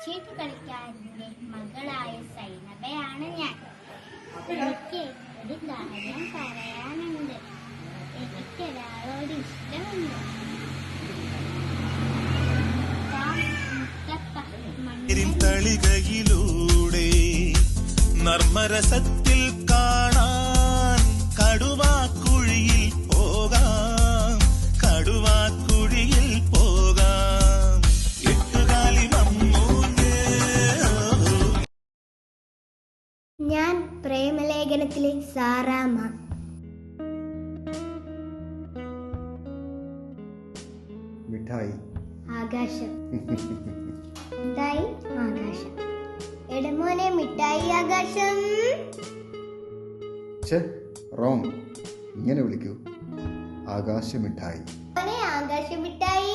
ചീട്ട് കളിക്കാരന്റെ മകളായ സൈനബയാണ് ഞാൻ. എനിക്ക് ഒരു കാര്യം പറയാനുണ്ട്. എനിക്കൊരാളോട് ഇഷ്ടമുണ്ട്. തളികയിലൂടെ നർമ്മരസത്തിൽ കാണാൻ കടുവാക്കുഴിയിൽ പോകാം, കടുവാക്കുഴിയിൽ പോകാം. എട്ടുകാലി മമ്മൂഞ്ഞ്. ഞാൻ പ്രേമലേഖനത്തിലെ സാറാമ്മ. മിഠായി ആകാശം. മിഠായി ആകാശം. എടമോനെ മിഠായി ആകാശം. റോങ്. ഇങ്ങനെ വിളിക്കൂ. ആകാശ മിഠായി. ആകാശ മിഠായി.